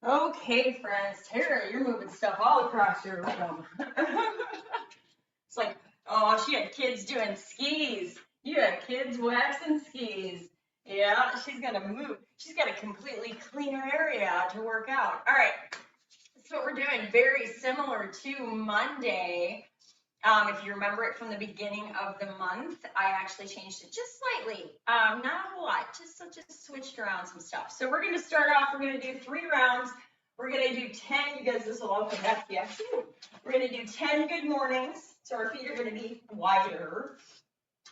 Okay, friends, Tara, you're moving stuff all across your room. It's like, oh, she had kids doing skis. You had kids waxing skis. Yeah, she's gonna move. She's got a completely cleaner area to work out. All right, that's what we're doing. Very similar to Monday. If you remember it from the beginning of the month, I actually changed it just slightly. Not a whole lot, just switched around some stuff. So we're gonna start off, we're gonna do 3 rounds. We're gonna do 10, you guys, this will all come back to you. We're gonna do 10 good mornings. So our feet are gonna be wider.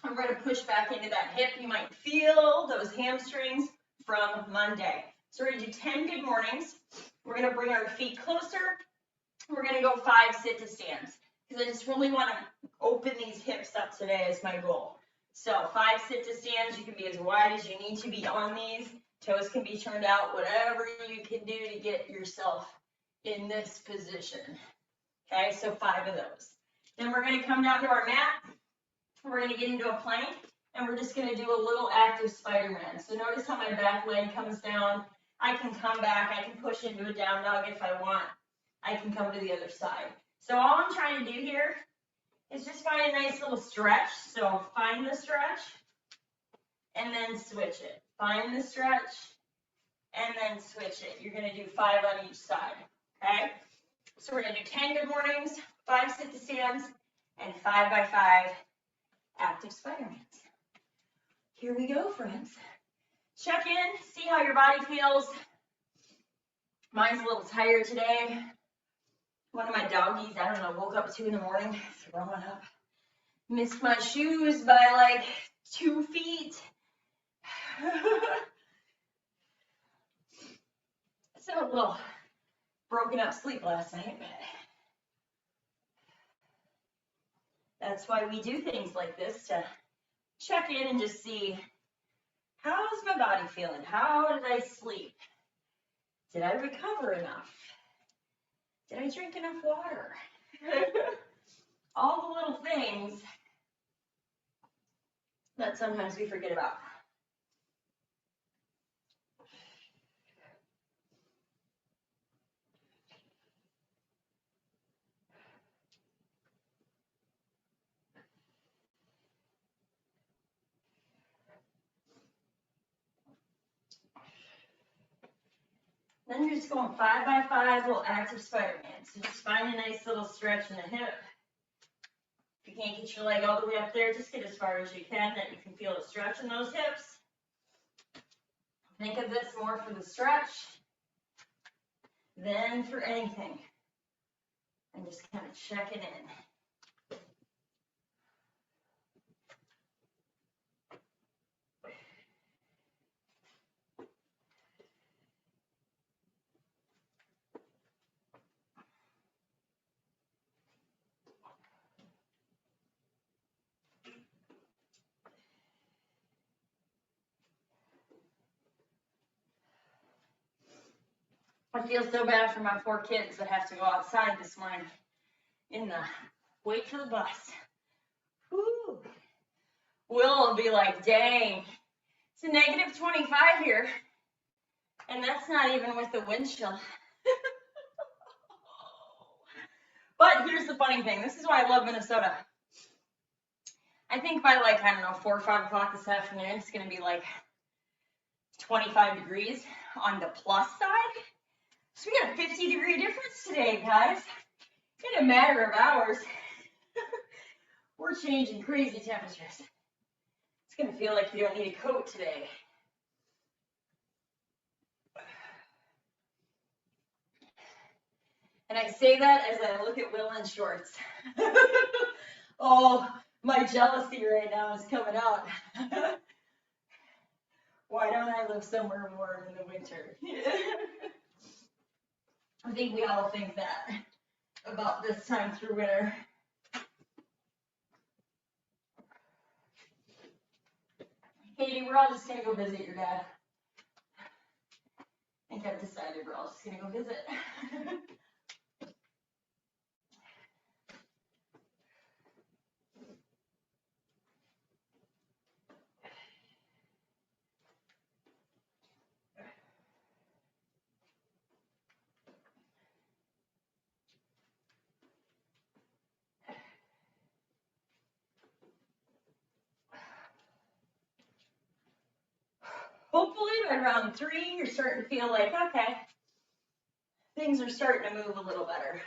And we're gonna push back into that hip. You might feel those hamstrings from Monday. So we're gonna do 10 good mornings. We're gonna bring our feet closer. We're gonna go 5 sit-to-stands, because I just really want to open these hips up today is my goal. So 5 sit-to-stands, you can be as wide as you need to be on these. Toes can be turned out, whatever you can do to get yourself in this position. Okay, so 5 of those. Then we're going to come down to our mat. We're going to get into a plank, and we're just going to do a little active Spider-Man. So notice how my back leg comes down. I can come back. I can push into a down dog if I want. I can come to the other side. So all I'm trying to do here is just find a nice little stretch. So find the stretch and then switch it. Find the stretch and then switch it. You're going to do 5 on each side. Okay? So we're going to do 10 good mornings, 5 sit-to-stands, and 5 by 5 active Spider-Mans. Here we go, friends. Check in, see how your body feels. Mine's a little tired today. One of my doggies, I don't know, woke up at 2 in the morning, throwing up. Missed my shoes by like 2 feet. So a little broken up sleep last night, but that's why we do things like this, to check in and just see, how's my body feeling? How did I sleep? Did I recover enough? Did I drink enough water? All the little things that sometimes we forget about. Then you're just going 5 by 5 little active Spider-Man. So just find a nice little stretch in the hip. If you can't get your leg all the way up there, just get as far as you can, that you can feel a stretch in those hips. Think of this more for the stretch than for anything. And just kind of check it in. I feel so bad for my 4 kids that have to go outside this morning in the wait for the bus. Whew. Will be like, dang, it's a negative 25 here. And that's not even with the wind chill. But here's the funny thing. This is why I love Minnesota. I think by like, I don't know, 4 or 5 o'clock this afternoon, it's going to be like 25 degrees on the plus side. So we got a 50-degree difference today, guys. In a matter of hours, we're changing crazy temperatures. It's going to feel like you don't need a coat today. And I say that as I look at Will in shorts. Oh, my jealousy right now is coming out. Why don't I live somewhere warm in the winter? I think we all think that about this time through winter. Katie, we're all just going to go visit your dad. I think I've decided we're all just going to go visit. by round 3, you're starting to feel like, okay, things are starting to move a little better.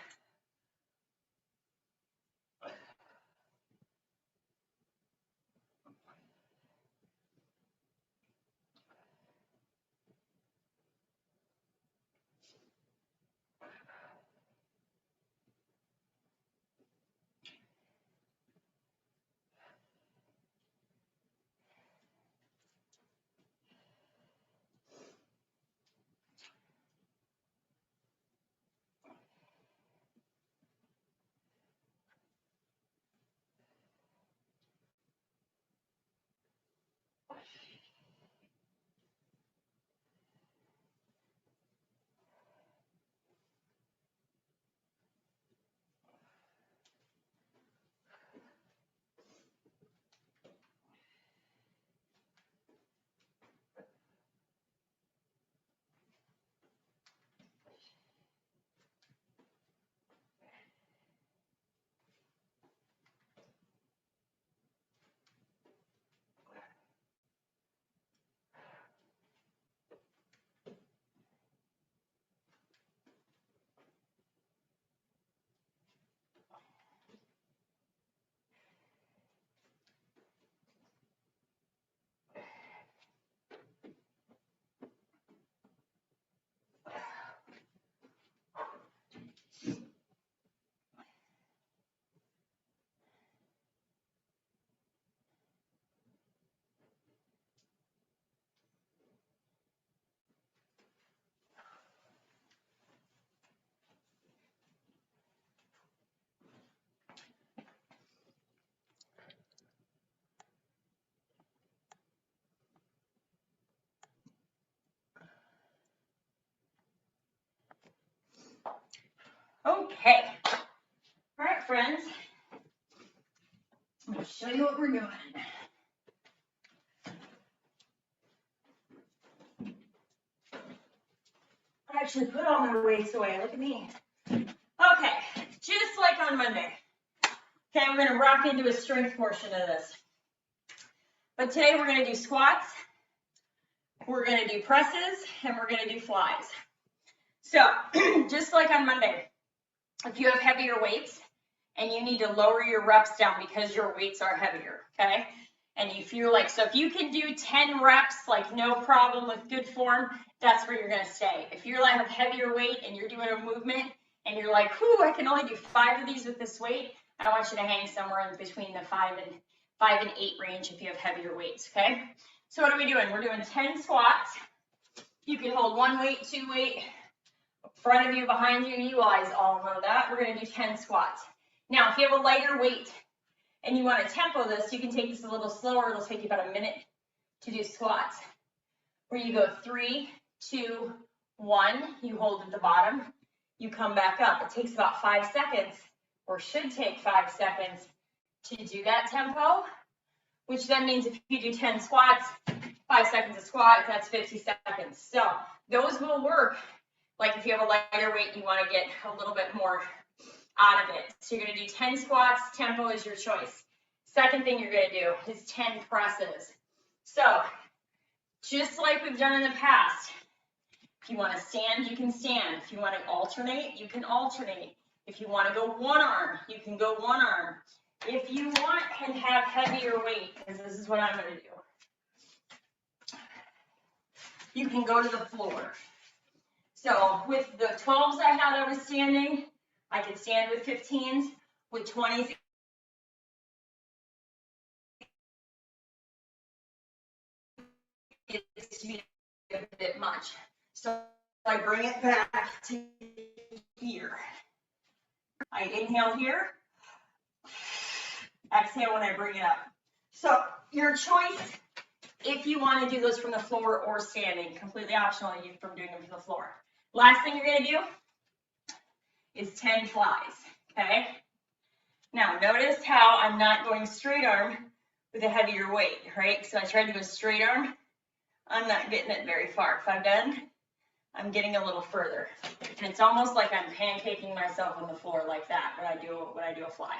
Okay. All right, friends. I'm going to show you what we're doing. I actually put all my weights away. Look at me. Okay, just like on Monday. Okay, we're going to rock into a strength portion of this. But today we're going to do squats, we're going to do presses, and we're going to do flies. So, just like on Monday, if you have heavier weights and you need to lower your reps down because your weights are heavier, okay? And you feel like, so if you can do 10 reps, like no problem with good form, that's where you're going to stay. If you're like have heavier weight and you're doing a movement and you're like, whew, I can only do 5 of these with this weight, I want you to hang somewhere in between the 5 and 8 range if you have heavier weights, okay? So what are we doing? We're doing 10 squats. You can hold 1 weight, 2 weight, front of you, behind you, you guys all know that. We're going to do 10 squats. Now, if you have a lighter weight and you want to tempo this, you can take this a little slower. It'll take you about a minute to do squats. Where you go 3, 2, 1, you hold at the bottom, you come back up. It takes about 5 seconds, or should take 5 seconds to do that tempo, which then means if you do 10 squats, 5 seconds a squat, that's 50 seconds. So those will work. Like if you have a lighter weight, you want to get a little bit more out of it. So you're going to do 10 squats, tempo is your choice. Second thing you're going to do is 10 presses. So just like we've done in the past, if you want to stand, you can stand. If you want to alternate, you can alternate. If you want to go one arm, you can go one arm. If you want and have heavier weight, because this is what I'm going to do, you can go to the floor. So with the 12s I had, I was standing. I could stand with 15s. With 20s, it's to be a bit much. So I bring it back to here. I inhale here. Exhale when I bring it up. So your choice, if you want to do those from the floor or standing, completely optional from doing them from the floor. Last thing you're going to do is 10 flies, okay? Now notice how I'm not going straight arm with a heavier weight, right? So I tried to go straight arm. I'm not getting it very far. If I bend, I'm getting a little further. And it's almost like I'm pancaking myself on the floor like that when I do a fly.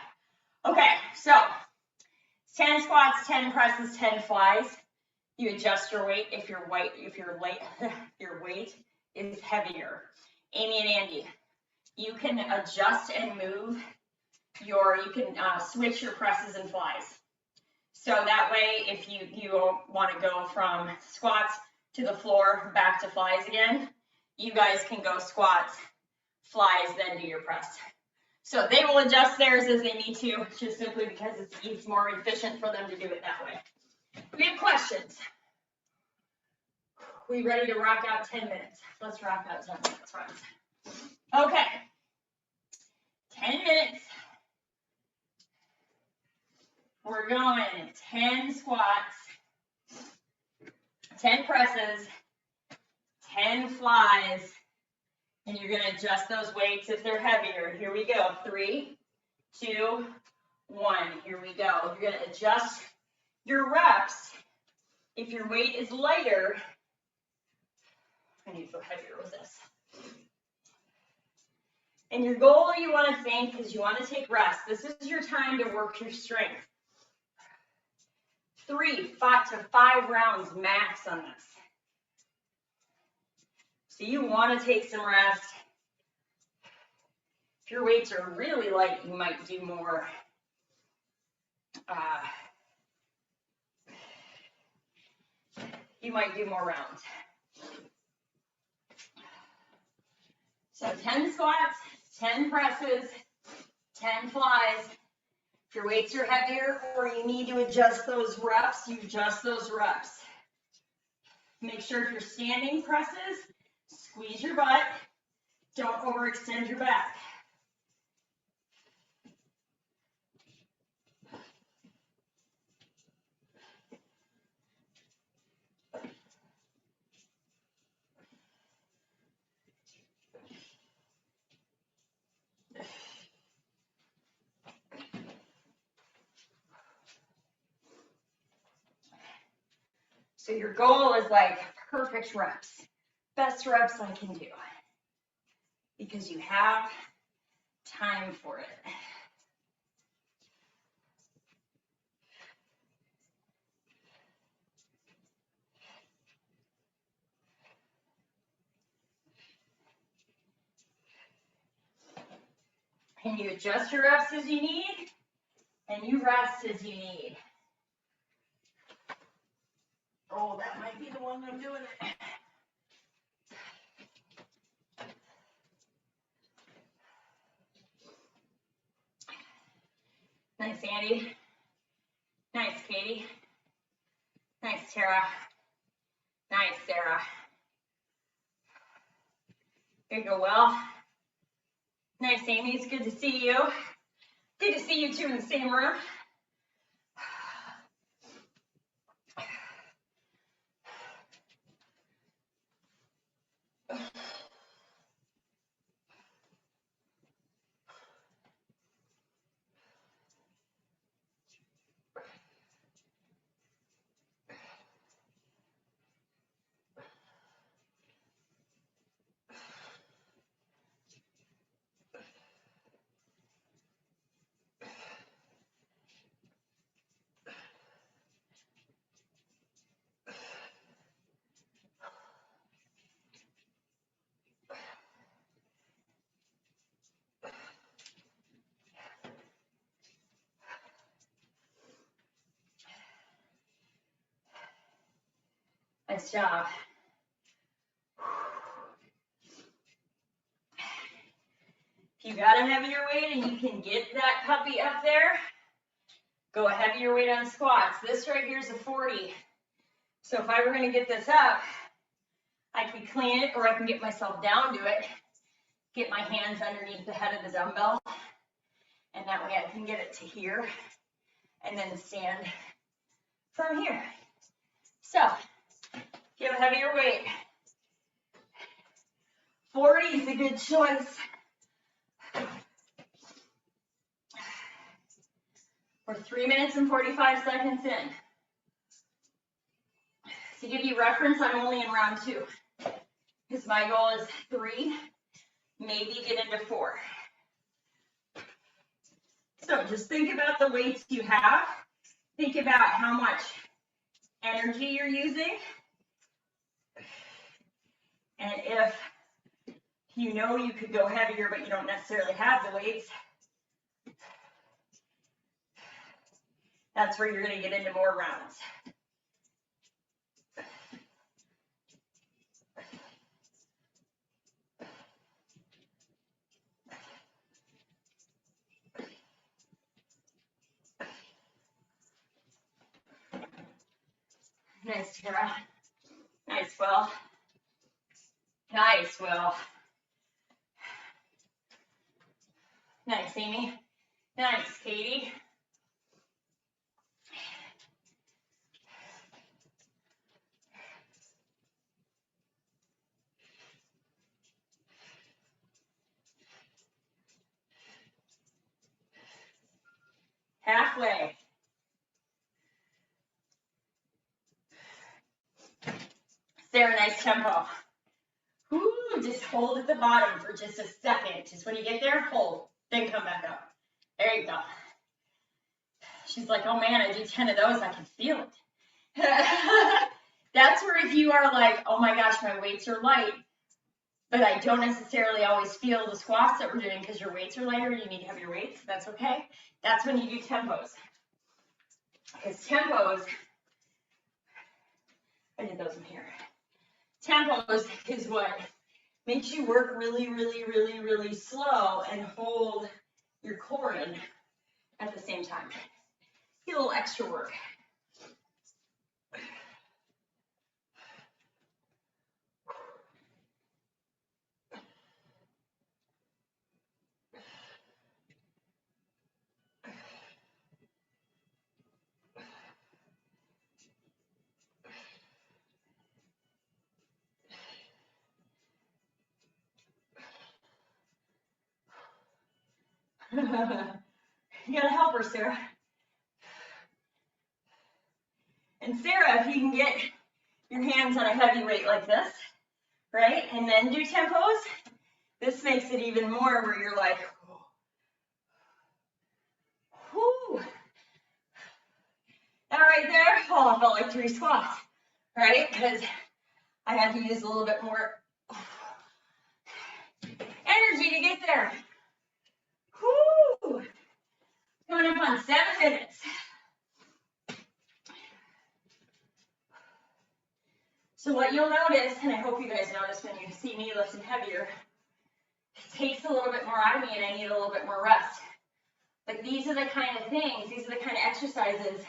Okay, so 10 squats, 10 presses, 10 flies. You adjust your weight if your weight is heavier. Amy and Andy, you can adjust and move you can switch your presses and flies. So that way, if you want to go from squats to the floor, back to flies again, you guys can go squats, flies, then do your press. So they will adjust theirs as they need to, just simply because it's more efficient for them to do it that way. We have questions. We ready to rock out 10 minutes? Let's rock out 10 minutes, friends. Okay. 10 minutes. We're going 10 squats, 10 presses, 10 flies, and you're going to adjust those weights if they're heavier. Here we go. 3, 2, 1. Here we go. You're going to adjust your reps. If your weight is lighter, I need to go heavier with this. And your goal, you want to think, is you want to take rest. This is your time to work your strength. 3 to 5 rounds max on this. So you want to take some rest. If your weights are really light, you might do more. Rounds. So 10 squats, 10 presses, 10 flies. If your weights are heavier or you need to adjust those reps, you adjust those reps. Make sure if you're standing presses, squeeze your butt. Don't overextend your back. So your goal is like perfect reps, best reps I can do, because you have time for it. And you adjust your reps as you need, and you rest as you need. Oh, that might be the one I'm doing it. Nice, Andy. Nice, Katie. Nice, Tara. Nice, Sarah. There you go, Will. Nice, Amy. It's good to see you. Good to see you two in the same room. Nice job. If you got a heavier weight and you can get that puppy up there, go a heavier weight on squats. This right here is a 40. So if I were going to get this up, I could clean it, or I can get myself down to it, get my hands underneath the head of the dumbbell, and that way I can get it to here, and then stand from here. So if you have a heavier weight, 40 is a good choice. We're 3 minutes and 45 seconds in. To give you reference, I'm only in round 2, because my goal is 3, maybe get into 4. So just think about the weights you have. Think about how much energy you're using. And if you know you could go heavier, but you don't necessarily have the weights, that's where you're going to get into more rounds. Nice, Tara. Nice, Will. Nice, Will. Nice, Amy. Nice, Katie. Halfway. Sarah, nice tempo. Ooh, just hold at the bottom for just a second. Just when you get there, hold. Then come back up. There you go. She's like, oh man, I do 10 of those, I can feel it. That's where if you are like, oh my gosh, my weights are light, but I don't necessarily always feel the squats that we're doing because your weights are lighter, you need heavier weights, that's okay. That's when you do tempos. Because tempos, I did those in here. Tempos is what makes you work really, really, really, really slow and hold your core in at the same time. Get a little extra work. You gotta help her, Sarah. And Sarah, if you can get your hands on a heavy weight like this, right, and then do tempos, this makes it even more where you're like, whoo. That right there, oh, I felt like 3 squats, right? Because I had to use a little bit more energy to get there. Whoo. Coming up on 7 minutes. So what you'll notice, and I hope you guys notice when you see me lifting heavier, it takes a little bit more out of me and I need a little bit more rest. But these are the kind of things, these are the kind of exercises,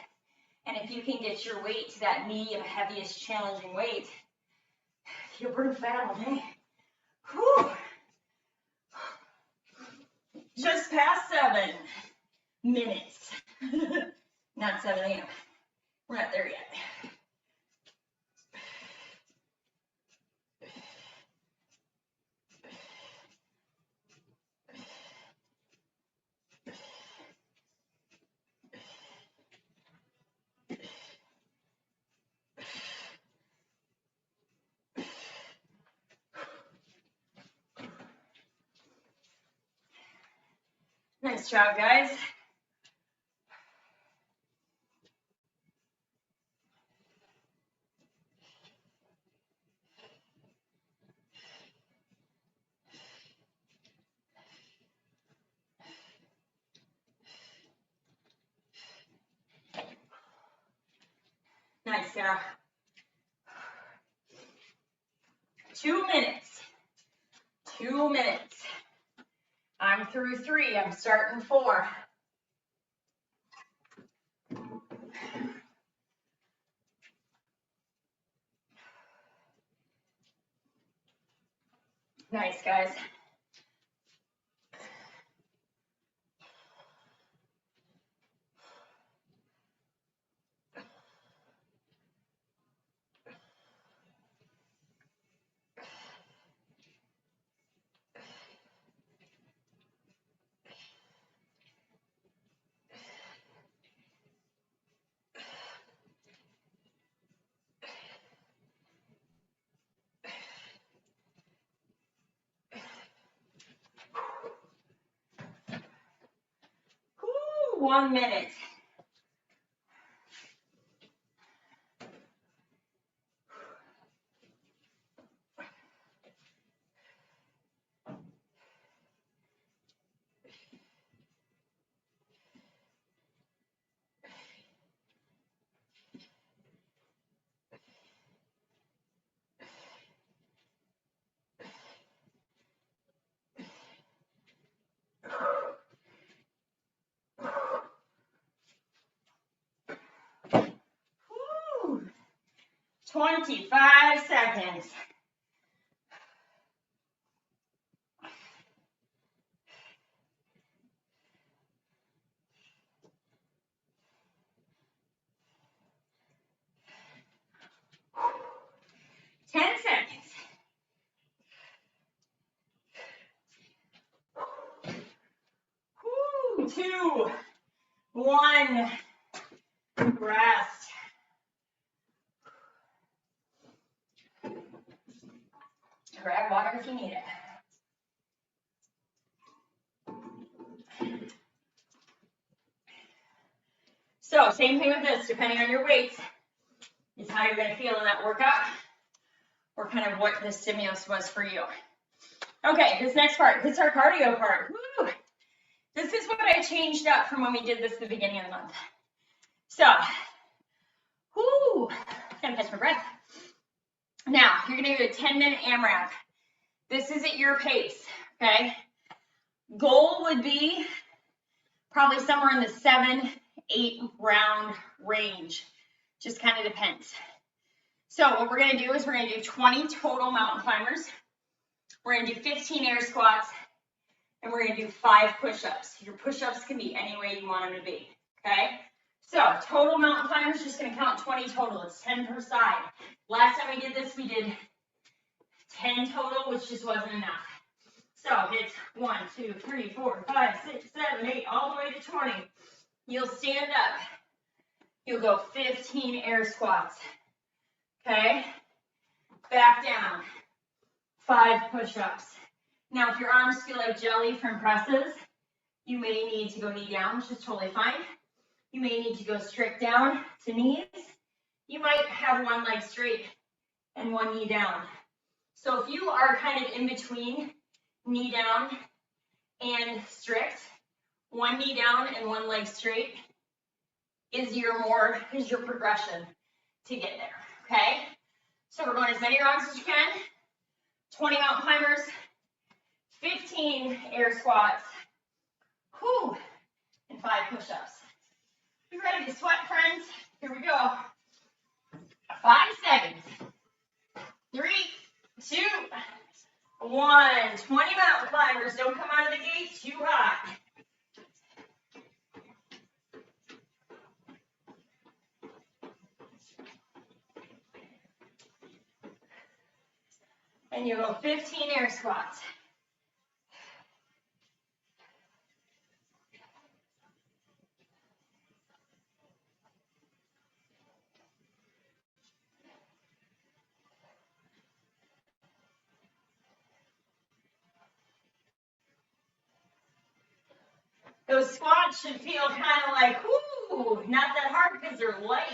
and if you can get your weight to that medium, heaviest, challenging weight, you'll burn fat all day. Whew. Just past 7 minutes. Not 7 a.m. We're not there yet. Nice job, guys. Nice, Sarah. 2 minutes. 2 minutes. I'm through 3. I'm starting 4. Nice, guys. Woo, 1 minute. 25 seconds. Ten seconds. Woo, 2, 1, rest. Grab water if you need it. So same thing with this, depending on your weights, is how you're going to feel in that workout, or kind of what the stimulus was for you. Okay, this next part, this is our cardio part. Woo! This is what I changed up from when we did this at the beginning of the month. So, whoo, gotta catch my breath. Now, you're gonna do a 10-minute AMRAP. This is at your pace, okay? Goal would be probably somewhere in the 7-8 round range. Just kind of depends. So what we're gonna do is we're gonna do 20 total mountain climbers. We're gonna do 15 air squats, and we're gonna do 5 push-ups. Your push-ups can be any way you want them to be, okay? So total mountain climbers, just gonna count 20 total. It's 10 per side. Last time we did this, we did 10 total, which just wasn't enough. So it's 1, 2, 3, 4, 5, 6, 7, 8, all the way to 20. You'll stand up. You'll go 15 air squats, okay? Back down, 5 push-ups. Now, if your arms feel like jelly from presses, you may need to go knee down, which is totally fine. You may need to go strict down to knees. You might have one leg straight and one knee down. So if you are kind of in between knee down and strict, one knee down and one leg straight is your progression to get there, okay? So we're going as many rounds as you can. 20 mountain climbers, 15 air squats, whew, and 5 push-ups. You ready to sweat, friends? Here we go. 5 seconds. 3, 2, 1. 20 mountain climbers. Don't come out of the gate too hot. And you go 15 air squats. Those squats should feel kind of like, whoo, not that hard because they're light.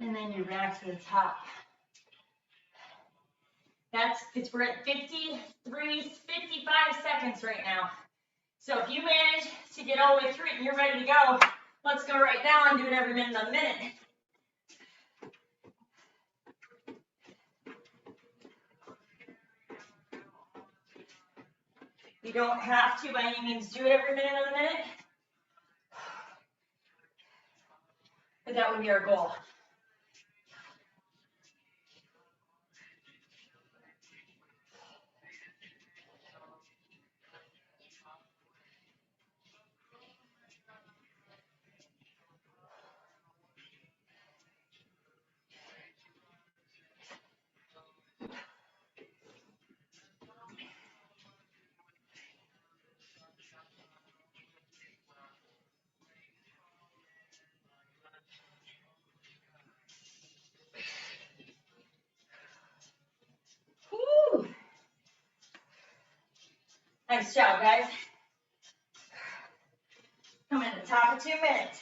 And then you're back to the top. We're at 53, 55 seconds right now. So if you manage to get all the way through it and you're ready to go, let's go right now and do it every minute of the minute. You don't have to by any means do it every minute of the minute, but that would be our goal. Woo. Nice job, guys. Coming to the top of 2 minutes.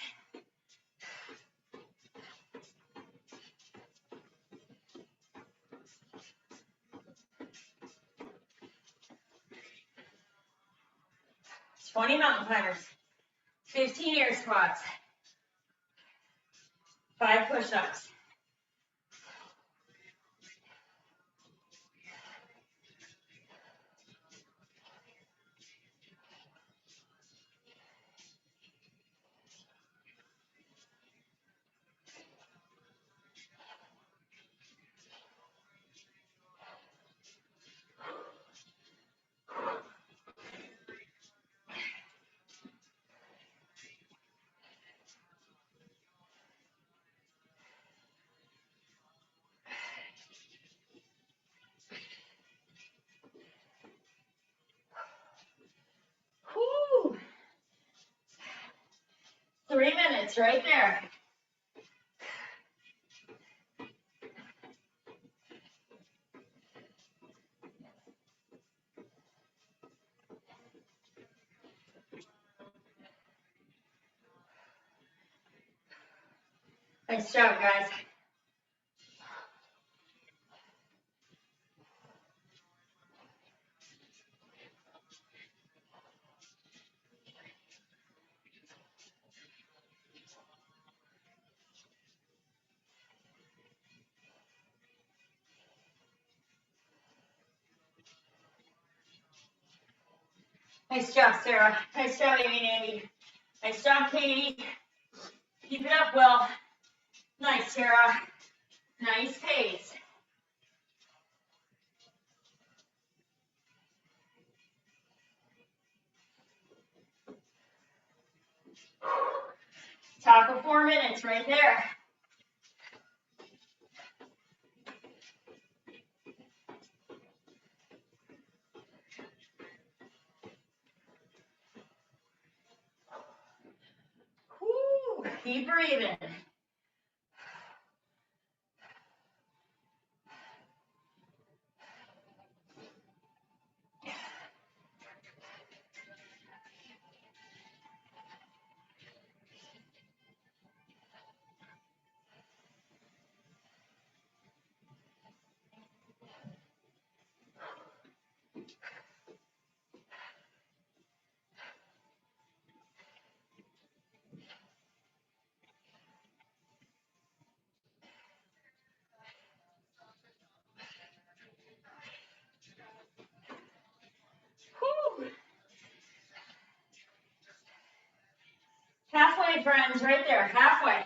It's 20 mountain climbers, 15 air squats, 5 push-ups. minutes right there. Nice job, guys. Nice job, Sarah. Nice job, Amy and Andy. Nice job, Katie. Keep it up, Will. Nice, Sarah. Nice pace. Top of 4 minutes right there. Woo, keep breathing. Woo. Halfway, friends, right there, halfway.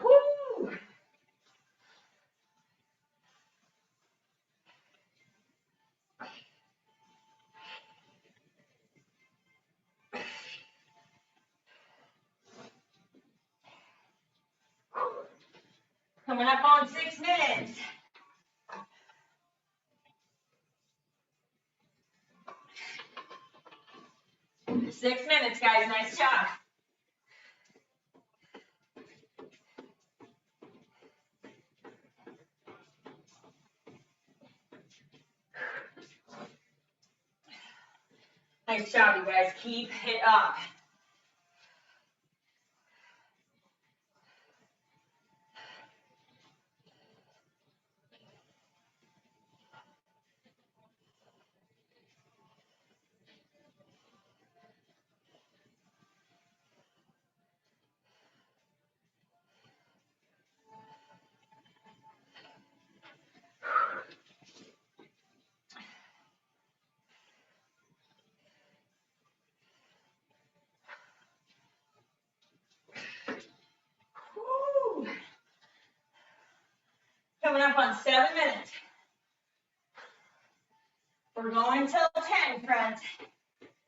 Woo. Coming up on 6 minutes. Six minutes, guys. Nice job. Nice job, you guys. Keep it up. Woo. Coming up on 7 minutes. We're going till 10, friends.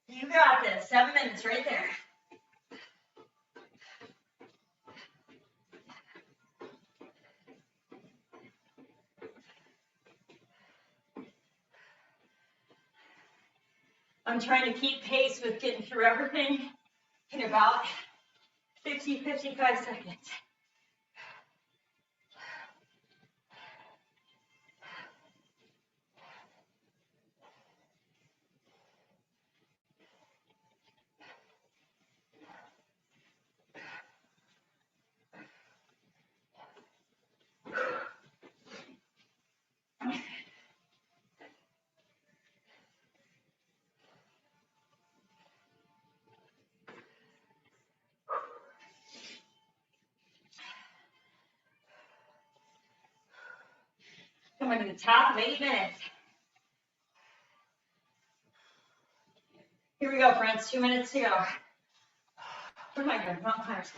You got this. 7 minutes right there. I'm trying to keep pace with getting through everything in about 50, 55 seconds. Coming to the top of 8 minutes. Here we go, friends. 2 minutes to go. What am I doing? Mountain climbers.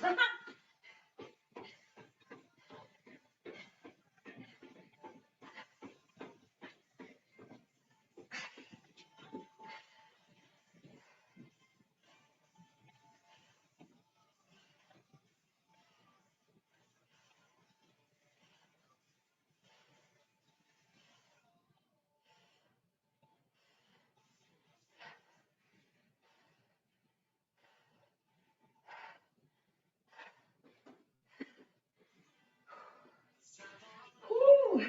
Woo.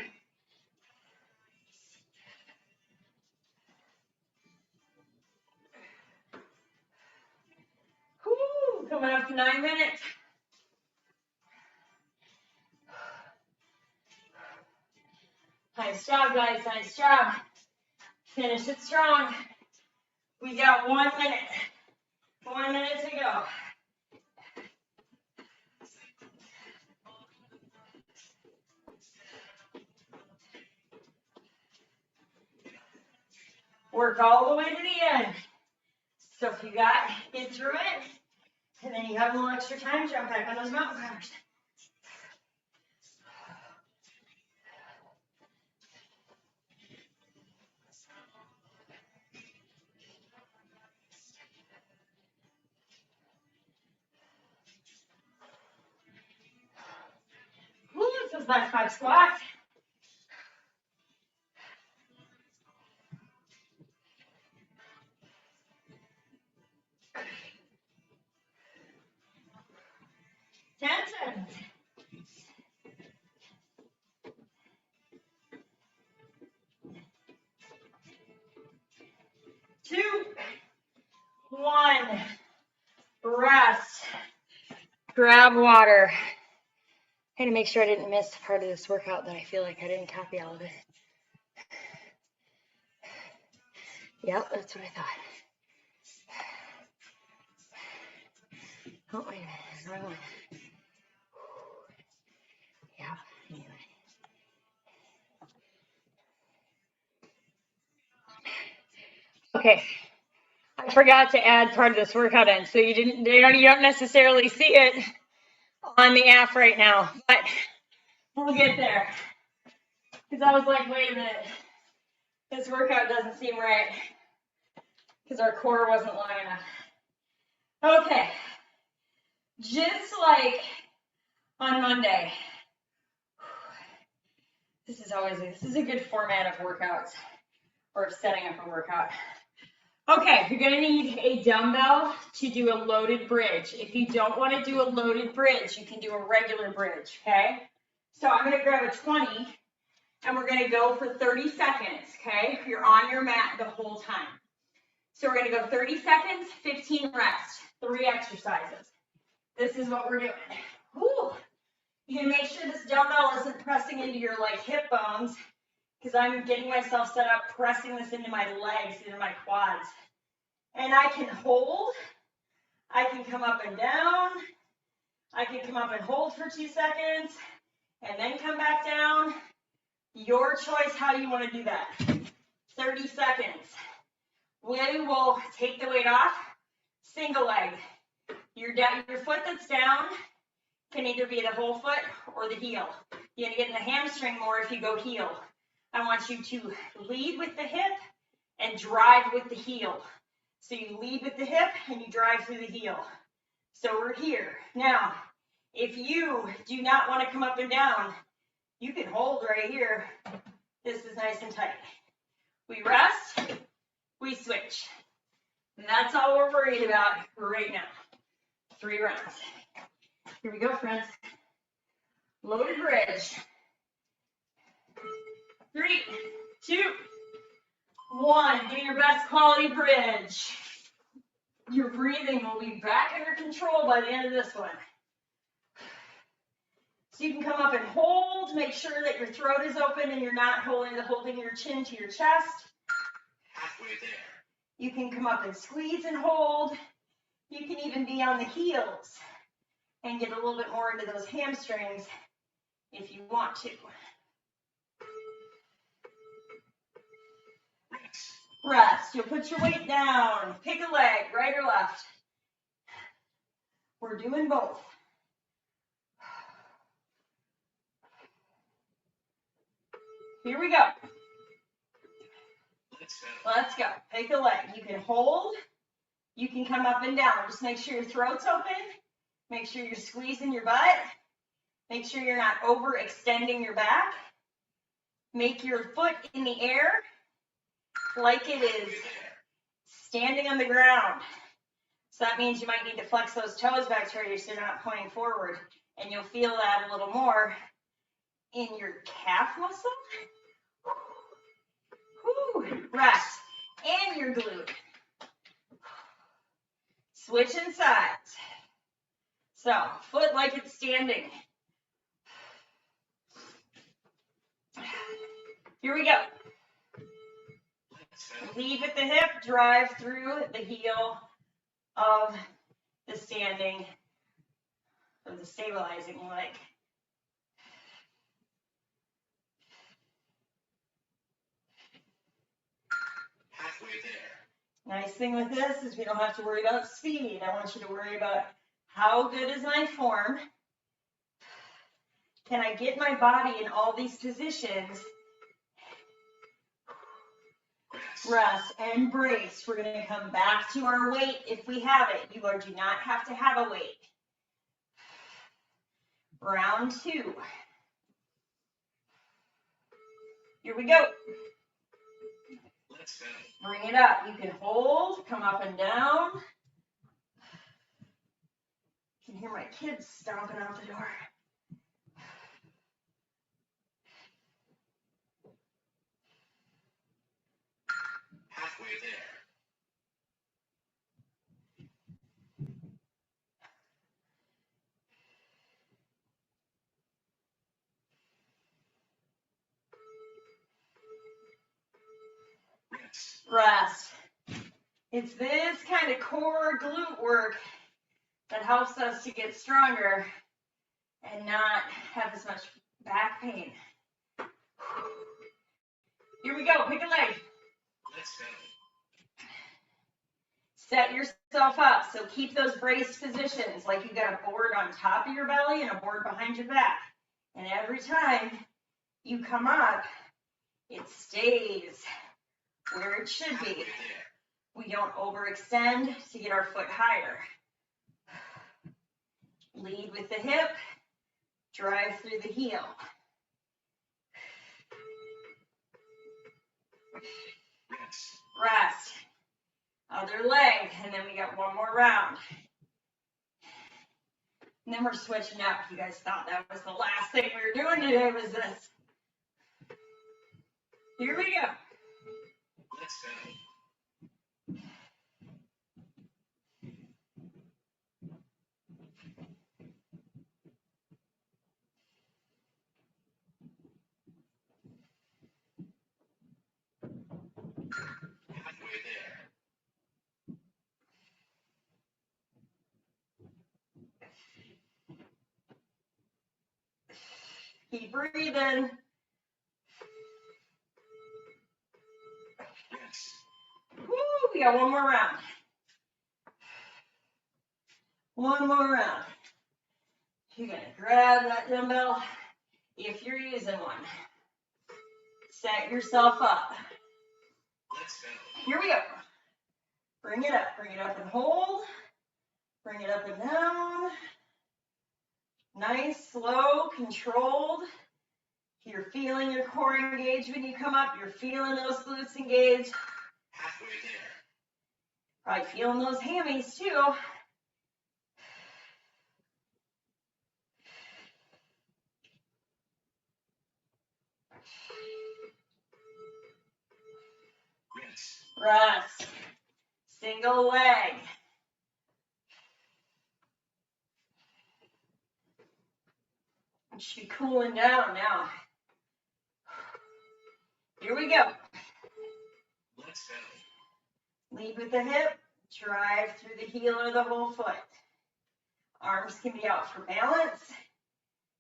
Woo. Coming up to 9 minutes. Nice job, guys. Nice job. Finish it strong. We got 1 minute. 1 minute to go. Work all the way to the end. So if you get through it, and then you have a little extra time, jump back on those mountain climbers. Woo, this is back 5 squats. Tension. 2, 1. Rest. Grab water. I had to make sure I didn't miss part of this workout that I feel like I didn't copy all of it. Yep, that's what I thought. Oh, wait a minute. Wrong one. Yeah, anyway. Okay. I forgot to add part of this workout in, so you don't necessarily see it on the app right now, but we'll get there. Because I was like, wait a minute, this workout doesn't seem right, because our core wasn't long enough. Okay, just like on Monday, this is a good format of workouts, or of setting up a workout. Okay, you're gonna need a dumbbell to do a loaded bridge. If you don't want to do a loaded bridge, you can do a regular bridge, okay? So I'm gonna grab a 20, and we're gonna go for 30 seconds, okay? You're on your mat the whole time. So we're gonna go 30 seconds, 15 rest, 3 exercises. This is what we're doing. Woo. You're gonna make sure this dumbbell isn't pressing into your hip bones, because I'm getting myself set up, pressing this into my legs, into my quads. And I can hold, I can come up and down, I can come up and hold for 2 seconds, and then come back down. Your choice how you want to do that. 30 seconds. We will take the weight off, single leg. Your foot that's down can either be the whole foot or the heel. You're going to get in the hamstring more if you go heel. I want you to lead with the hip and drive with the heel. So you lead with the hip and you drive through the heel. So we're here. Now, if you do not want to come up and down, you can hold right here. This is nice and tight. We rest, we switch. And that's all we're worried about right now. 3 rounds. Here we go, friends. Loaded bridge. 3, 2, 1. Do your best quality bridge. Your breathing will be back under control by the end of this one. So you can come up and hold. Make sure that your throat is open and you're not holding your chin to your chest. Halfway there. You can come up and squeeze and hold. You can even be on the heels and get a little bit more into those hamstrings if you want to. Rest. You'll put your weight down. Pick a leg, right or left. We're doing both. Here we go. Let's go. Pick a leg. You can hold. You can come up and down. Just make sure your throat's open. Make sure you're squeezing your butt. Make sure you're not overextending your back. Make your foot in the air like it is standing on the ground. So that means you might need to flex those toes back to you so you're not pointing forward. And you'll feel that a little more in your calf muscle. Whew. Rest. And your glute. Switching sides. So, foot like it's standing. Here we go. Lead with the hip, drive through the heel of the standing, of the stabilizing leg. Halfway there. Nice thing with this is we don't have to worry about speed. I want you to worry about how good is my form. Can I get my body in all these positions? Rest and brace. We're going to come back to our weight if we have it. You do not have to have a weight. Round 2. Here we go. Let's go. Bring it up. You can hold, come up and down. You can hear my kids stomping out the door. Halfway there. Rest. It's this kind of core glute work that helps us to get stronger and not have as much back pain. Here we go. Pick a leg. Let's go. Set yourself up. So keep those braced positions like you got a board on top of your belly and a board behind your back. And every time you come up, it stays where it should be. We don't overextend to get our foot higher. Lead with the hip, drive through the heel. Rest. Other leg, and then we got one more round. And then we're switching up. You guys thought that was the last thing we were doing today was this. Here we go. Let's go. Halfway there. Keep breathing. Woo, we got one more round. One more round. You're going to grab that dumbbell if you're using one. Set yourself up. Let's go. Here we go. Bring it up and hold. Bring it up and down. Nice, slow, controlled. You're feeling your core engage when you come up. You're feeling those glutes engage. Halfway there. Probably feeling those hammies too. Rest. Single leg. It should be cooling down now. Here we go. Let's go. Lead with the hip. Drive through the heel or the whole foot. Arms can be out for balance.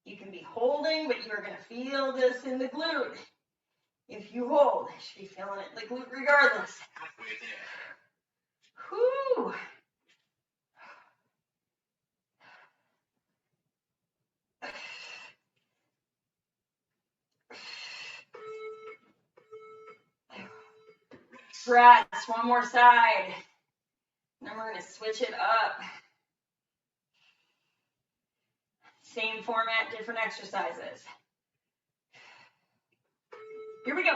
You can be holding, but you are going to feel this in the glute. If you hold, you should be feeling it like glute regardless. Halfway there. Whoo! Rest. One more side. Then we're going to switch it up. Same format, different exercises. Here we go.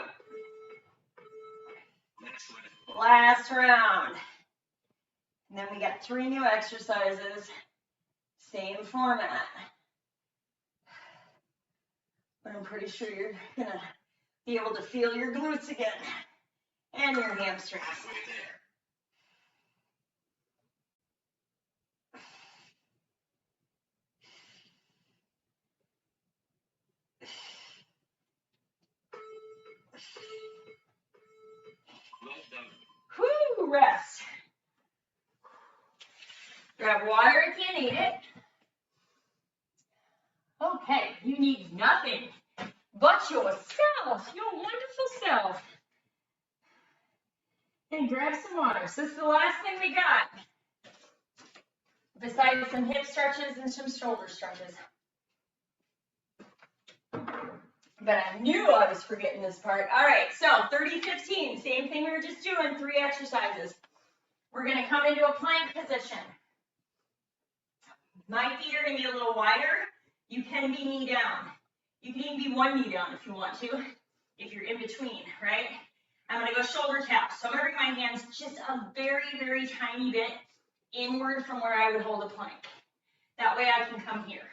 Last round. And then we got 3 new exercises. Same format. But I'm pretty sure you're going to be able to feel your glutes again. And your hamstrings. Whoo, rest. Grab water if you need it. Okay, you need nothing but yourself, your wonderful self. And grab some water. So this is the last thing we got. Besides some hip stretches and some shoulder stretches. But I knew I was forgetting this part. All right, so 30-15, same thing we were just doing, 3 exercises. We're gonna come into a plank position. My feet are gonna be a little wider. You can be knee down. You can even be one knee down if you want to, if you're in between, right? I'm gonna go shoulder taps. So I'm gonna bring my hands just a very, very tiny bit inward from where I would hold a plank. That way I can come here.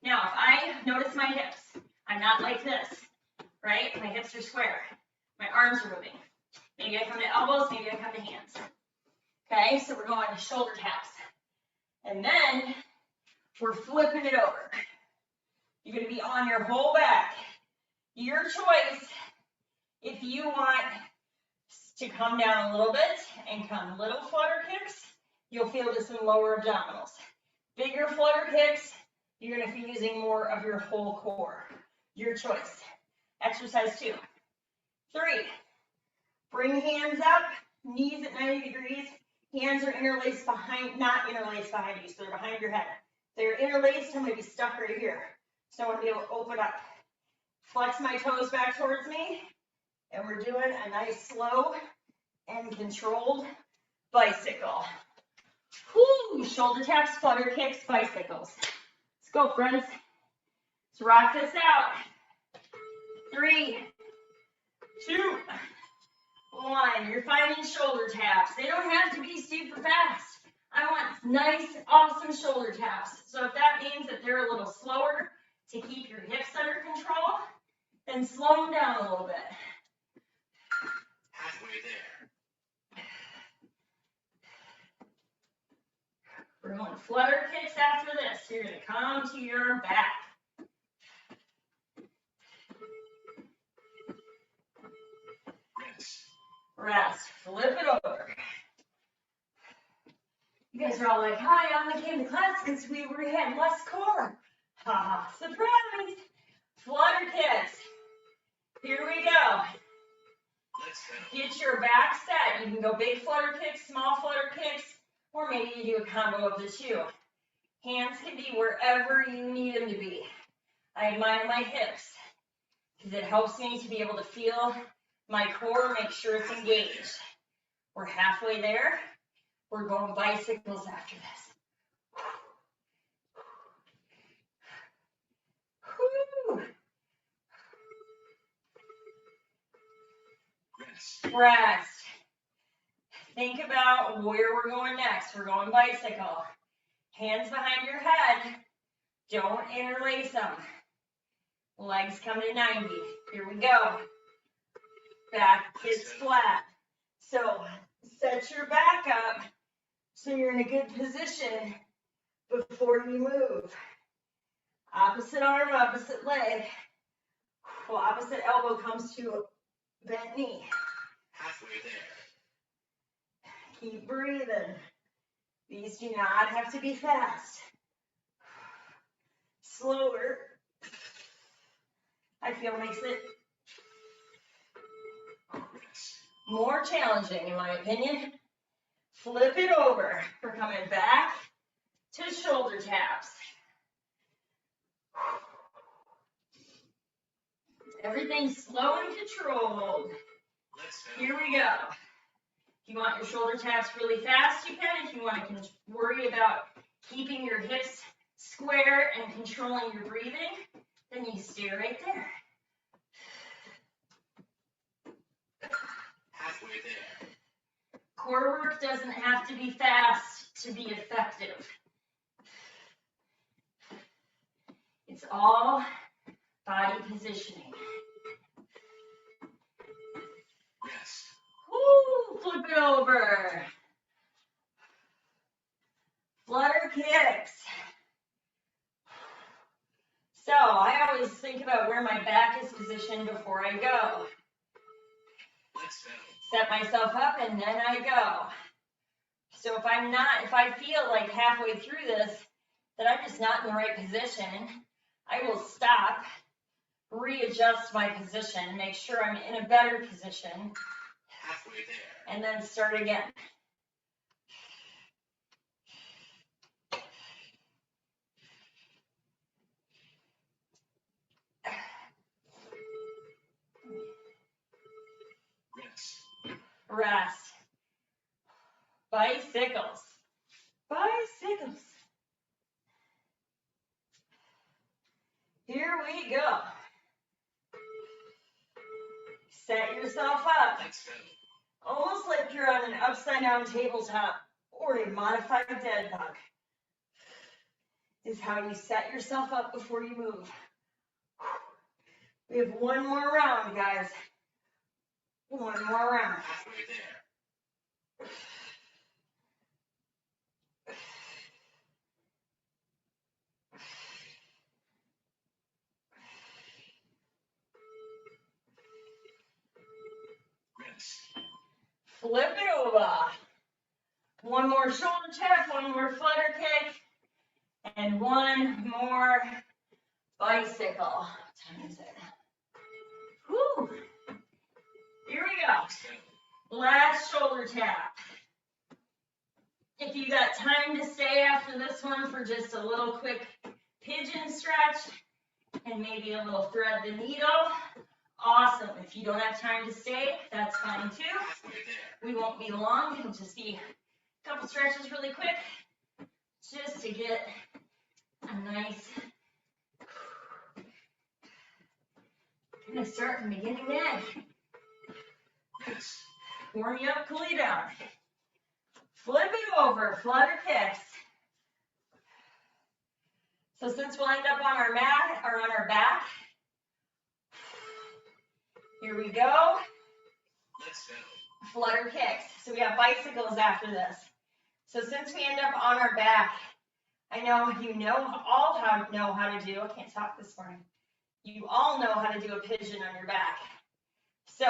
Now, if I notice my hips, I'm not like this, right? My hips are square. My arms are moving. Maybe I come to elbows, maybe I come to hands. Okay, so we're going to shoulder taps. And then we're flipping it over. You're going to be on your whole back. Your choice if you want to come down a little bit and come little flutter kicks, you'll feel this in lower abdominals. Bigger flutter kicks, you're going to be using more of your whole core. Your choice. Exercise 2. 3. Bring hands up, knees at 90 degrees. Hands are interlaced behind, not interlaced behind you, so they're behind your head. They're interlaced, I'm going to be stuck right here. So I want to be able to open up. Flex my toes back towards me, and we're doing a nice slow and controlled bicycle. Whoo, shoulder taps, flutter kicks, bicycles. Let's go, friends. Let's rock this out. 3, 2, 1. You're finding shoulder taps. They don't have to be super fast. I want nice, awesome shoulder taps. So if that means that they're a little slower to keep your hips under control, then slow them down a little bit. Halfway there. We're going flutter kicks after this. You're going to come to your back. Rest. Flip it over. You guys are all like, hi, I only came to class because we had less core. Haha, surprise. Flutter kicks. Here we go. Get your back set. You can go big flutter kicks, small flutter kicks, or maybe you do a combo of the 2. Hands can be wherever you need them to be. I have mine on my hips because it helps me to be able to feel my core, make sure it's engaged. We're halfway there. We're going bicycles after this. Whew. Rest. Think about where we're going next. We're going bicycle. Hands behind your head. Don't interlace them. Legs come to 90. Here we go. Back is flat. So set your back up so you're in a good position before you move. Opposite arm, opposite leg. Well, opposite elbow comes to a bent knee. Halfway there. Keep breathing. These do not have to be fast. Slower, I feel, makes it more challenging in my opinion. Flip it over. We're coming back to shoulder taps. Everything's slow and controlled. Here we go. If you want your shoulder taps really fast, you can. If you want to worry about keeping your hips square and controlling your breathing, then you stay right there. Halfway there. Core work doesn't have to be fast to be effective. It's all body positioning. Rest. Woo, flip it over. Flutter kicks. So I always think about where my back is positioned before I go. Let's go. Set myself up and then I go. So if I feel like halfway through this that I'm just not in the right position, I will stop, readjust my position, make sure I'm in a better position, Halfway there. and then start again. Rest. Rest. Bicycles. Bicycles. Here we go. Set yourself up. Let's go. Almost like you're on an upside down tabletop or a modified dead bug. This is how you set yourself up before you move. We have one more round, guys. One more round. Halfway there. Rest. Flip it over. One more shoulder tap, one more flutter kick, and one more bicycle. What time is it? Whew. Here we go. Let's go. Last shoulder tap. If you got time to stay after this one for just a little quick pigeon stretch and maybe a little thread the needle, awesome. If you don't have time to stay, that's fine too. Halfway there. We won't be long. It'll just be a couple stretches really quick just to get a nice, gonna start from beginning to end. Rest. Warm you up, cool you down. Flip it over, flutter kicks. So since we'll end up on our mat or on our back, here we go, Let's go. flutter kicks. So we have bicycles after this. So since we end up on our back, I know you all know how to do, I can't talk this morning. You all know how to do a pigeon on your back. So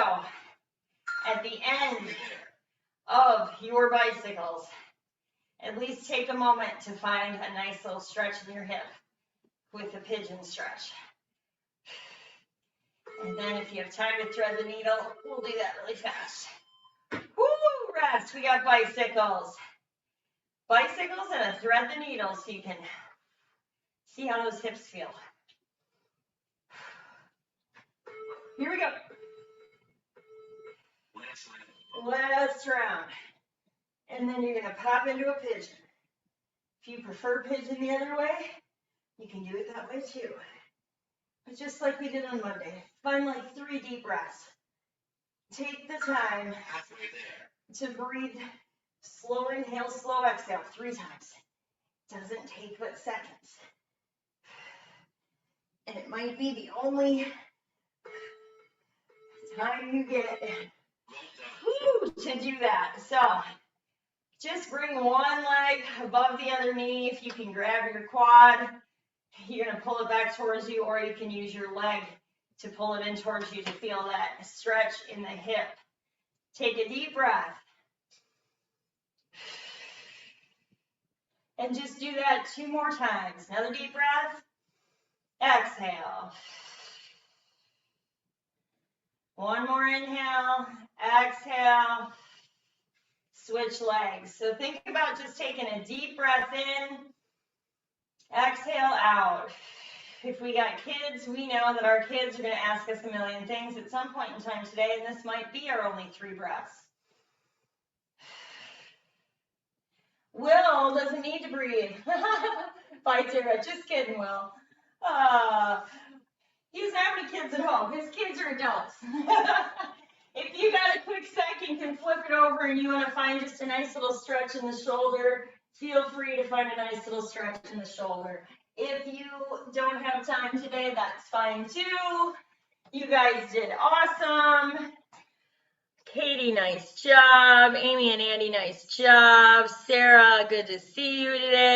at the end Halfway there. of your bicycles, at least take a moment to find a nice little stretch in your hip with the pigeon stretch. And then if you have time to thread the needle, we'll do that really fast. Woo, rest, we got bicycles. Bicycles and a thread the needle so you can see how those hips feel. Here we go. Last round. Last round. And then you're gonna pop into a pigeon. If you prefer pigeon the other way, you can do it that way too. But just like we did on Monday, find like 3 deep breaths. Take the time Halfway there. to breathe. Slow inhale, slow exhale 3 times. Doesn't take but seconds. And it might be the only time you get Well done. to do that. So just bring one leg above the other knee. If you can grab your quad, you're gonna pull it back towards you, or you can use your leg to pull it in towards you to feel that stretch in the hip. Take a deep breath. And just do that 2 more times. Another deep breath. Exhale. One more inhale. Exhale. Switch legs. So think about just taking a deep breath in. Exhale out. If we got kids, we know that our kids are going to ask us a million things at some point in time today, and this might be our only 3 breaths. Will doesn't need to breathe. Bye, Tara. Just kidding, Will. He doesn't have any kids at home. His kids are adults. If you got a quick sec and can flip it over and you want to find just a nice little stretch in the shoulder, feel free to find a nice little stretch in the shoulder. If you don't have time today, that's fine too. You guys did awesome. Katie, nice job. Amy and Andy, nice job. Sarah, good to see you today.